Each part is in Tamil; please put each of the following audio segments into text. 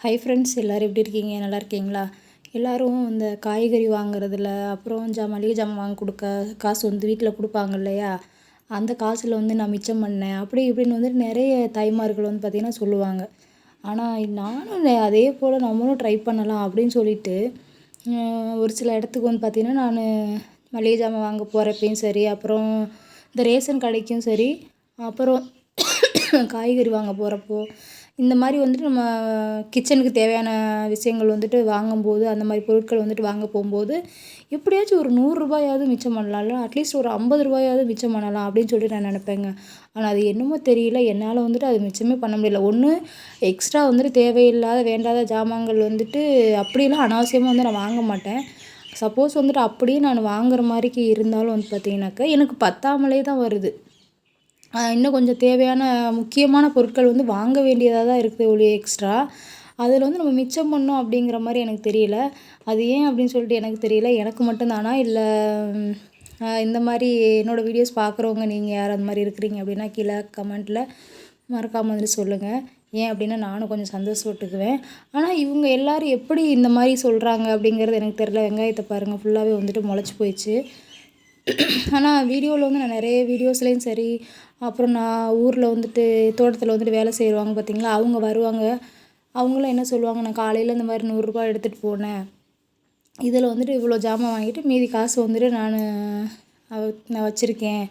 ஹை ஃப்ரெண்ட்ஸ், எல்லோரும் எப்படி இருக்கீங்க? நல்லா இருக்கீங்களா? எல்லோரும் இந்த காய்கறி வாங்குறதில், அப்புறம் மளிகை ஜாமான் வாங்க காசு வந்து வீட்டில் கொடுப்பாங்க இல்லையா? அந்த காசில் வந்து நான் மிச்சம் பண்ணேன் அப்படி இப்படின்னு வந்துட்டு நிறைய தாய்மார்கள் வந்து பார்த்திங்கன்னா சொல்லுவாங்க. ஆனால் நானும் அதே போல் நம்மளும் ட்ரை பண்ணலாம் அப்படின்னு சொல்லிட்டு ஒரு சில இடத்துக்கு வந்து பார்த்திங்கன்னா நான் மளிகை ஜாமான் வாங்க போகிறப்பையும் சரி, அப்புறம் இந்த ரேஷன் கடைக்கும் சரி, அப்புறம் காய்கறி வாங்க போகிறப்போ இந்த மாதிரி வந்துட்டு நம்ம கிச்சனுக்கு தேவையான விஷயங்கள் வந்துட்டு வாங்கும்போது, அந்த மாதிரி பொருட்கள் வந்துட்டு வாங்க போகும்போது எப்படியாச்சும் ஒரு ரூ. 100 மிச்சம் பண்ணலாம்ல, அட்லீஸ்ட் ஒரு ரூ. 50 மிச்சம் பண்ணலாம் அப்படின்னு சொல்லிட்டு நான் நினப்பேங்க. ஆனால் அது என்னமோ தெரியல, என்னால் வந்துட்டு அது மிச்சமே பண்ண முடியல. ஒன்று எக்ஸ்ட்ரா வந்துட்டு தேவையில்லாத வேண்டாத ஜாமான்கள் வந்துட்டு அப்படிலாம் அனாவசியமாக வந்து நான் வாங்க மாட்டேன். சப்போஸ் வந்துட்டு அப்படியே நான் வாங்குற மாதிரிக்கு இருந்தாலும் வந்து பார்த்தீங்கன்னாக்கா எனக்கு பத்தாமலே தான் வருது. இன்னும் கொஞ்சம் தேவையான முக்கியமான பொருட்கள் வந்து வாங்க வேண்டியதாக தான் இருக்குது ஒழிய எக்ஸ்ட்ரா. அதில் வந்து நம்ம மிச்சம் பண்ணோம் அப்படிங்கிற மாதிரி எனக்கு தெரியல. அது ஏன் அப்படின்னு சொல்லிட்டு எனக்கு தெரியல. எனக்கு மட்டும் தானா? இல்லை இந்த மாதிரி என்னோடய வீடியோஸ் பார்க்குறவங்க நீங்கள் யார் அந்த மாதிரி இருக்கிறீங்க அப்படின்னா கீழே கமெண்ட்டில் மறக்காமல் வந்துட்டு சொல்லுங்கள். ஏன் அப்படின்னா நானும் கொஞ்சம் சந்தோஷப்பட்டுக்குவேன். ஆனால் இவங்க எல்லோரும் எப்படி இந்த மாதிரி சொல்கிறாங்க அப்படிங்கிறது எனக்கு தெரியல. வெங்காயத்தை பாருங்கள், ஃபுல்லாகவே வந்துட்டு முளைச்சி போயிடுச்சு. ஆனால் வீடியோவில் வந்து நான் நிறைய வீடியோஸ்லேயும் சரி, அப்புறம் நான் ஊரில் வந்துட்டு தோட்டத்தில் வந்துட்டு வேலை செய்வாங்க பார்த்தீங்களா, அவங்க வருவாங்க. அவங்களும் என்ன சொல்லுவாங்க, நான் காலையில் இந்த மாதிரி ரூ. 100 எடுத்துகிட்டு போனேன், இதில் வந்துட்டு இவ்வளோ ஜாமான் வாங்கிட்டு மீதி காசு வந்துட்டு நான் வச்சுருக்கேன்,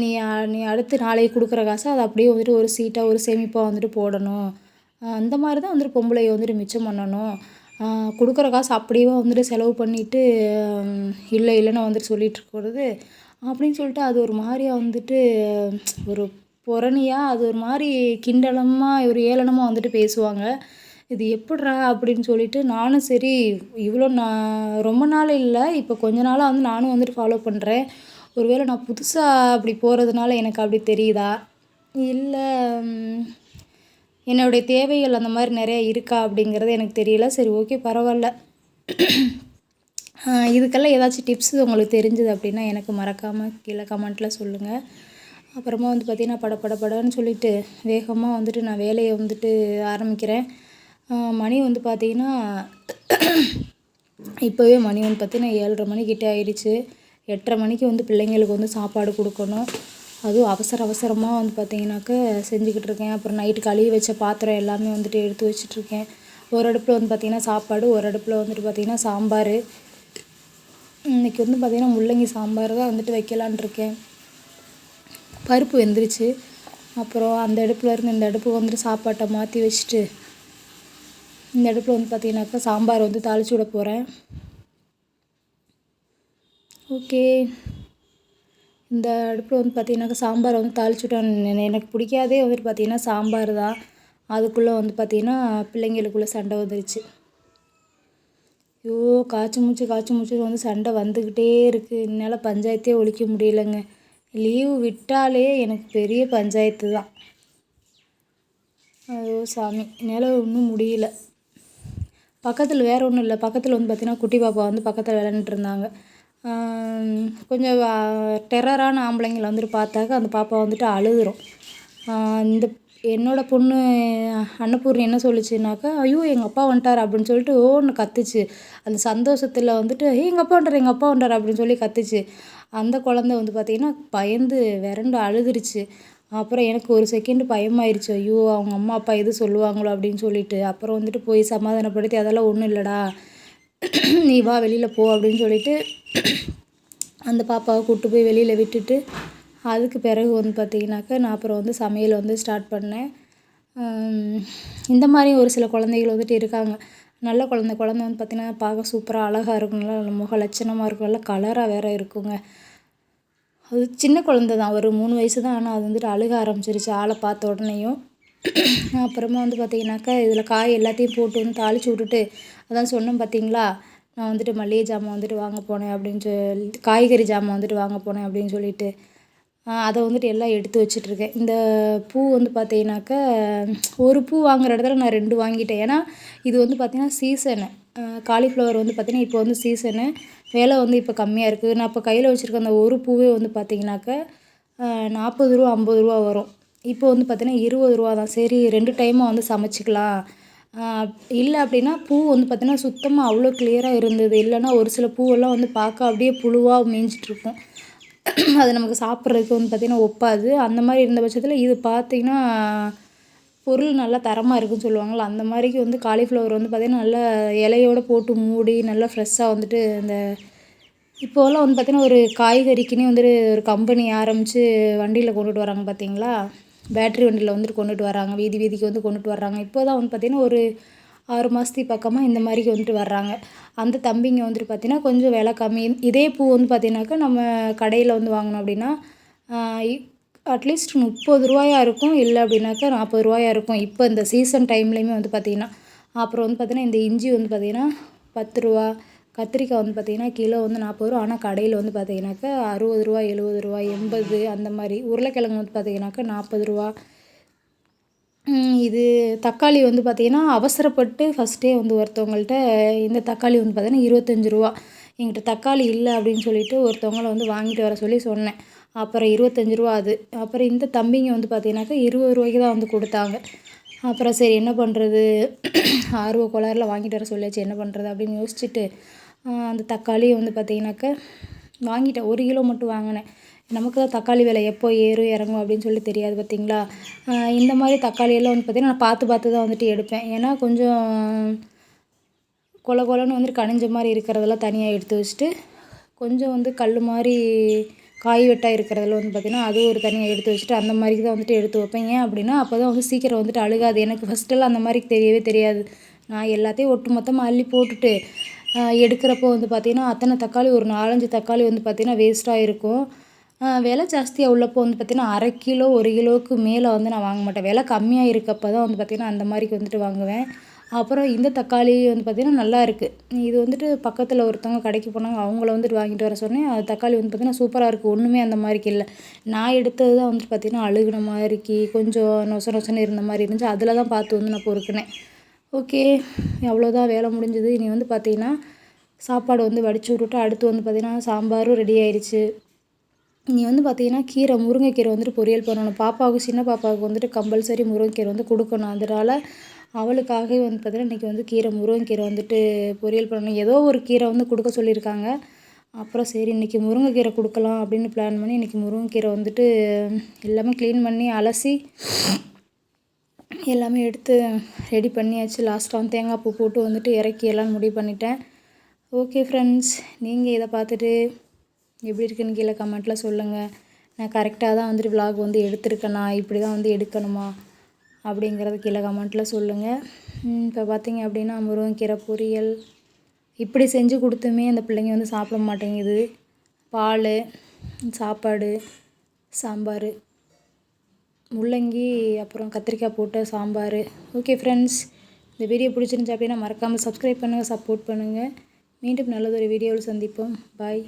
நீ நீ அடுத்து நாளைக்கு கொடுக்குற காசை அதை அப்படியே வந்துட்டு ஒரு சீட்டாக ஒரு சேமிப்பாக வந்துட்டு போடணும், அந்த மாதிரி தான் வந்துட்டு பொம்பளை வந்துட்டு மிச்சம் பண்ணணும், கொடுக்குற காசு அப்படியே வந்துட்டு செலவு பண்ணிவிட்டு இல்லை இல்லைன்னு வந்துட்டு சொல்லிகிட்டு இருக்கிறது அப்படின்னு சொல்லிட்டு அது ஒரு மாதிரியா வந்துட்டு ஒரு புறணியாக அது ஒரு மாதிரி கிண்டலமாக ஒரு ஏளனமாக வந்துட்டு பேசுவாங்க. இது எப்பிட்றா அப்படின்னு சொல்லிட்டு நானும் சரி இவ்வளோ நான் ரொம்ப நாள் இல்லை, இப்போ கொஞ்ச நாளாக வந்து நானும் வந்துட்டு ஃபாலோ பண்ணுறேன். ஒருவேளை நான் புதுசாக அப்படி போகிறதுனால எனக்கு அப்படி தெரியுதா, இல்லை என்னுடைய தேவைகள் அந்த மாதிரி நிறையா இருக்கா அப்படிங்கிறது எனக்கு தெரியல. சரி, ஓகே, பரவாயில்ல. இதுக்கெல்லாம் ஏதாச்சும் டிப்ஸ் உங்களுக்கு தெரிஞ்சுது அப்படின்னா எனக்கு மறக்காமல் கீழே கமெண்ட்டில் சொல்லுங்கள். அப்புறமா வந்து பார்த்திங்கன்னா படன்னு சொல்லிட்டு வேகமாக வந்துட்டு நான் வேலையை வந்துட்டு ஆரம்பிக்கிறேன். மணி வந்து பார்த்திங்கன்னா இப்போவே மணி வந்து பார்த்திங்கன்னா 7:30 மணிக்கிட்ட ஆயிடுச்சு. 8:30 மணிக்கு வந்து பிள்ளைங்களுக்கு வந்து சாப்பாடு கொடுக்கணும். அதுவும் அவசரமாக வந்து பார்த்திங்கனாக்கா செஞ்சுக்கிட்டு இருக்கேன். அப்புறம் நைட்டு கழுவி வச்ச பாத்திரம் எல்லாமே வந்துட்டு எடுத்து வச்சிட்ருக்கேன். ஒரு அடுப்பில் வந்து பார்த்திங்கன்னா சாப்பாடு, ஒரு அடுப்பில் வந்துட்டு பார்த்திங்கன்னா சாம்பார். இன்றைக்கி வந்து பார்த்திங்கன்னா முள்ளங்கி சாம்பார் தான் வந்துட்டு வைக்கலான் இருக்கேன். பருப்பு வெந்துருச்சு. அப்புறம் அந்த அடுப்புலேருந்து இந்த அடுப்பு வந்துட்டு சாப்பாட்டை மாற்றி வச்சுட்டு இந்த அடுப்பில் வந்து பார்த்திங்கனாக்கா சாம்பார் வந்து தாளித்து விட போகிறேன். ஓகே, இந்த அடுப்பில் வந்து பார்த்திங்கனாக்கா சாம்பாரை வந்து தாளித்து விட்டேன். எனக்கு பிடிக்காதே வந்துட்டு பார்த்திங்கன்னா சாம்பார் தான். அதுக்குள்ளே வந்து பார்த்திங்கன்னா பிள்ளைங்களுக்குள்ளே சண்டை வந்துருச்சு. ஐயோ, காய்ச்சி மூச்சு வந்து சண்டை வந்துக்கிட்டே இருக்குது. என்னால் பஞ்சாயத்தே ஒழிக்க முடியலைங்க. லீவு விட்டாலே எனக்கு பெரிய பஞ்சாயத்து தான். ஐயோ சாமி, என்னால் ஒன்றும் முடியல. பக்கத்தில் வேறு ஒன்றும் இல்லை, பக்கத்தில் வந்து பார்த்திங்கன்னா குட்டி பாப்பா வந்து பக்கத்தில் விளையாண்டுட்டு இருந்தாங்க. கொஞ்சம் டெரரான ஆம்பளைங்களை வந்துட்டு பார்த்தாக்க அந்த பாப்பா வந்துட்டு அழுதுரும். இந்த என்னோடய பொண்ணு அன்னபூர்ணி என்ன சொல்லுச்சுனாக்கா, ஐயோ எங்கள் அப்பா வந்துட்டார் அப்படின்னு சொல்லிட்டு ஓன்னு கத்துச்சு. அந்த சந்தோஷத்தில் வந்துட்டு எங்கள் அப்பா வந்துட்டார் அப்படின்னு சொல்லி கத்துச்சு. அந்த குழந்த வந்து பார்த்திங்கன்னா பயந்து விரண்டு அழுதுருச்சு. அப்புறம் எனக்கு ஒரு செகண்டு பயமாயிருச்சு. ஐயோ, அவங்க அம்மா அப்பா எதுவும் சொல்லுவாங்களோ அப்படின்னு சொல்லிட்டு. அப்புறம் வந்துட்டு போய் சமாதானப்படுத்தி அதெல்லாம் ஒன்றும் இல்லைடா, நீ வா வெளியில் போ அப்படின்னு சொல்லிட்டு அந்த பாப்பாவை கூப்பிட்டு போய் வெளியில் விட்டுட்டு அதுக்கு பிறகு வந்து பார்த்திங்கனாக்கா நான் அப்புறம் வந்து சமையல் வந்து ஸ்டார்ட் பண்ணேன். இந்த மாதிரி ஒரு சில குழந்தைகள் வந்துட்டு இருக்காங்க. நல்ல குழந்த வந்து பார்த்திங்கன்னா பார்க்க சூப்பராக அழகாக இருக்கும், நல்லா முக லட்சணமாக இருக்கும், நல்லா கலராக வேறு இருக்குங்க. அது சின்ன குழந்த தான், ஒரு 3 வயசு தான். ஆனால் அது வந்துட்டு அழுக ஆரம்பிச்சிருச்சு ஆளை பார்த்த உடனேயும். அப்புறமா வந்து பார்த்திங்கனாக்கா இதில் காய் எல்லாத்தையும் போட்டு வந்து தாளித்து விட்டுட்டு அதான் சொன்னேன் பார்த்தீங்களா, நான் வந்துட்டு மளிகை ஜாமான் வந்துட்டு வாங்க போனேன் அப்படின்னு காய்கறி ஜாமான் வந்துட்டு வாங்க போனேன் அப்படின்னு சொல்லிட்டு அதை வந்துட்டு எல்லாம் எடுத்து வச்சிட்ருக்கேன். இந்த பூ வந்து பார்த்தீங்கன்னாக்கா ஒரு பூ வாங்குற இடத்துல நான் 2 வாங்கிட்டேன். ஏன்னா இது வந்து பார்த்திங்கன்னா சீசனு. காலிஃப்ளவர் வந்து பார்த்திங்கன்னா இப்போ வந்து சீசனு, விலை வந்து இப்போ கம்மியாக இருக்குது. நான் இப்போ கையில் வச்சுருக்க அந்த ஒரு பூவே வந்து பார்த்திங்கனாக்கா ரூ. 40 ரூ. 50 வரும். இப்போ வந்து பார்த்திங்கன்னா ரூ. 20 தான். சரி 2 டைமாக வந்து சமைச்சிக்கலாம் இல்லை அப்படின்னா பூ வந்து பார்த்தீங்கன்னா சுத்தமாக அவ்வளோ கிளியராக இருந்தது. இல்லைன்னா ஒரு சில பூவெல்லாம் வந்து பார்க்க அப்படியே புழுவா மேய்ஞ்சிட்ருக்கும். அது நமக்கு சாப்பிட்றதுக்கு வந்து பார்த்திங்கன்னா ஒப்பாது. அந்த மாதிரி இருந்த பட்சத்தில் இது பார்த்திங்கன்னா பொருள் நல்லா தரமாக இருக்குன்னு சொல்லுவாங்கள்ல, அந்த மாதிரிக்கு வந்து காலிஃப்ளவர் வந்து பார்த்திங்கன்னா நல்லா இலையோட போட்டு மூடி நல்லா ஃப்ரெஷ்ஷாக வந்துட்டு இந்த இப்போலாம் வந்து பார்த்திங்கன்னா ஒரு காய்கறிக்குன்னே வந்துட்டு ஒரு கம்பெனி ஆரம்பித்து வண்டியில் கொண்டுட்டு வராங்க பார்த்தீங்களா? பேட்ரி வண்டியில் வந்துட்டு கொண்டுட்டு வராங்க. வீதி வீதிக்கு வந்து கொண்டுட்டு வர்றாங்க. இப்போ தான் வந்து பார்த்திங்கன்னா ஒரு 6 மாதத்துக்கு பக்கமாக இந்த மாதிரிக்கு வந்துட்டு வர்றாங்க. அந்த தம்பிங்க வந்துட்டு பார்த்திங்கன்னா கொஞ்சம் விலை கம்மி. இதே பூ வந்து பார்த்திங்கனாக்கா நம்ம கடையில் வந்து வாங்கினோம் அப்படின்னா அட்லீஸ்ட் ரூ. 30 இருக்கும். இல்லை அப்படின்னாக்கா ரூ. 40 இருக்கும். இப்போ இந்த சீசன் டைம்லேயுமே வந்து பார்த்திங்கன்னா. அப்புறம் வந்து பார்த்திங்கன்னா இந்த இஞ்சி வந்து பார்த்திங்கன்னா ரூ. 10, கத்திரிக்காய் வந்து பார்த்திங்கன்னா கிலோ வந்து ரூ. 40. ஆனால் கடையில் வந்து பார்த்திங்கனாக்கா ரூ. 60, ரூ. 70, 80 அந்த மாதிரி. உருளைக்கிழங்கு வந்து பார்த்திங்கனாக்கா ரூ. 40. இது தக்காளி வந்து பார்த்திங்கன்னா அவசரப்பட்டு ஃபஸ்ட்டே வந்து ஒருத்தவங்கள்ட்ட இந்த தக்காளி வந்து பார்த்திங்கன்னா ரூ. 25 என்கிட்ட தக்காளி இல்லை அப்படின்னு சொல்லிட்டு ஒருத்தவங்கள வந்து வாங்கிட்டு வர சொல்லி சொன்னேன். அப்புறம் ரூ. 25 அது. அப்புறம் இந்த தம்பிங்க வந்து பார்த்திங்கனாக்கா ரூ. 20 தான் வந்து கொடுத்தாங்க. அப்புறம் சரி என்ன பண்ணுறது, ஆர்வ கோளாறுல வாங்கிட்டு வர சொல்லியாச்சு என்ன பண்ணுறது அப்படின்னு யோசிச்சுட்டு அந்த தக்காளி வந்து பார்த்திங்கனாக்கா வாங்கிட்டேன். 1 கிலோ மட்டும் வாங்கினேன். நமக்கு தான் தக்காளி விலை எப்போ ஏறும் இறங்கும் அப்படின்னு சொல்லி தெரியாது பார்த்தீங்களா? இந்த மாதிரி தக்காளியெல்லாம் வந்து பார்த்திங்கன்னா நான் பார்த்து பார்த்து தான் வந்துட்டு எடுப்பேன். ஏன்னா கொஞ்சம் கொல கொலன்னு வந்துட்டு கனிஞ்ச மாதிரி இருக்கிறதெல்லாம் தனியாக எடுத்து வச்சுட்டு, கொஞ்சம் வந்து கல் மாதிரி காய் வெட்டா இருக்கிறதெல்லாம் வந்து பார்த்திங்கன்னா அது ஒரு தனியாக எடுத்து வச்சுட்டு அந்த மாதிரிக்கு தான் வந்துட்டு எடுத்து வைப்பேன். ஏன் அப்படின்னா அப்போ தான் வந்து சீக்கிரம் வந்துட்டு அழுகாது. எனக்கு ஃபஸ்ட்டெல்லாம் அந்த மாதிரி தெரியவே தெரியாது. நான் எல்லாத்தையும் ஒட்டு மொத்தமாக அள்ளி போட்டுட்டு எடுக்கிறப்போ வந்து பார்த்திங்கன்னா அத்தனை தக்காளி ஒரு 4, 5 தக்காளி வந்து பார்த்திங்கன்னா வேஸ்ட்டாக இருக்கும். விலை ஜாஸ்தியாக உள்ளப்போ வந்து பார்த்திங்கன்னா 1/2 கிலோ 1 கிலோவுக்கு மேலே வந்து நான் வாங்க மாட்டேன். விலை கம்மியாக இருக்கப்போ தான் வந்து பார்த்திங்கன்னா அந்த மாதிரிக்கு வந்துட்டு வாங்குவேன். அப்புறம் இந்த தக்காளி வந்து பார்த்திங்கன்னா நல்லா இருக்குது. இது வந்துட்டு பக்கத்தில் ஒருத்தவங்க கடைக்கு போனாங்க. அவங்கள வந்துட்டு வாங்கிட்டு வர சொன்னேன். அது தக்காளி வந்து பார்த்திங்கன்னா சூப்பராக இருக்குது. ஒன்றுமே அந்த மாதிரிக்கு இல்லை. நான் எடுத்தது தான் வந்துட்டு பார்த்திங்கன்னா அழுகுன மாதிரிக்கு கொஞ்சம் நொச நொசன்னு இருந்த மாதிரி இருந்துச்சு. அதில் தான் பார்த்து வந்து நான் பொறுக்குனேன். ஓகே, அவ்வளோதான் வேலை முடிஞ்சுது. இனி வந்து பார்த்திங்கன்னா சாப்பாடு வந்து வடித்து விட்டுட்டு அடுத்து வந்து பார்த்திங்கன்னா சாம்பாரும் ரெடி ஆயிடுச்சு. இனி வந்து பார்த்திங்கன்னா முருங்கைக்கீரை வந்துட்டு பொரியல் பண்ணணும். பாப்பாவுக்கு சின்ன பாப்பாவுக்கு வந்துட்டு கம்பல்சரி முருங்கைக்கீரை வந்து கொடுக்கணும். அதனால் அவளுக்காகவே வந்து பார்த்திங்கன்னா இன்றைக்கி வந்து முருங்கைக்கீரை வந்துட்டு பொரியல் பண்ணணும். ஏதோ ஒரு கீரை வந்து கொடுக்க சொல்லியிருக்காங்க. அப்புறம் சரி இன்றைக்கி முருங்கைக்கீரை கொடுக்கலாம் அப்படின்னு பிளான் பண்ணி இன்றைக்கி முருங்கைக்கீரை வந்துட்டு எல்லாமே க்ளீன் பண்ணி அலசி எல்லாமே எடுத்து ரெடி பண்ணியாச்சு. லாஸ்ட்டாக வந்து தேங்காய் பூ போட்டு வந்துட்டு இறக்கி எல்லாம் முடிவு பண்ணிட்டேன். ஓகே ஃப்ரெண்ட்ஸ், நீங்கள் இதை பார்த்துட்டு எப்படி இருக்குன்னு கீழே கமெண்ட்டில் சொல்லுங்கள். நான் கரெக்டாக தான் வந்துட்டு விலாக் வந்து எடுத்திருக்கேனா, இப்படி தான் வந்து எடுக்கணுமா அப்படிங்கிறத கீழே கமெண்ட்டில் சொல்லுங்கள். இப்போ பார்த்திங்க அப்படின்னா முருங்கைக்கீரை பொரியல் இப்படி செஞ்சு கொடுத்துமே அந்த பிள்ளைங்க வந்து சாப்பிட மாட்டேங்குது. பால், சாப்பாடு, சாம்பார், முள்ளங்கி அப்புறம் கத்திரிக்காய் போட்ட சாம்பார். ஓகே ஃப்ரெண்ட்ஸ், இந்த வீடியோ பிடிச்சிருந்துச்சி அப்படின்னா மறக்காமல் சப்ஸ்கிரைப் பண்ணுங்கள், சப்போர்ட் பண்ணுங்கள். மீண்டும் நல்லதொரு வீடியோவில் சந்திப்போம். பாய்.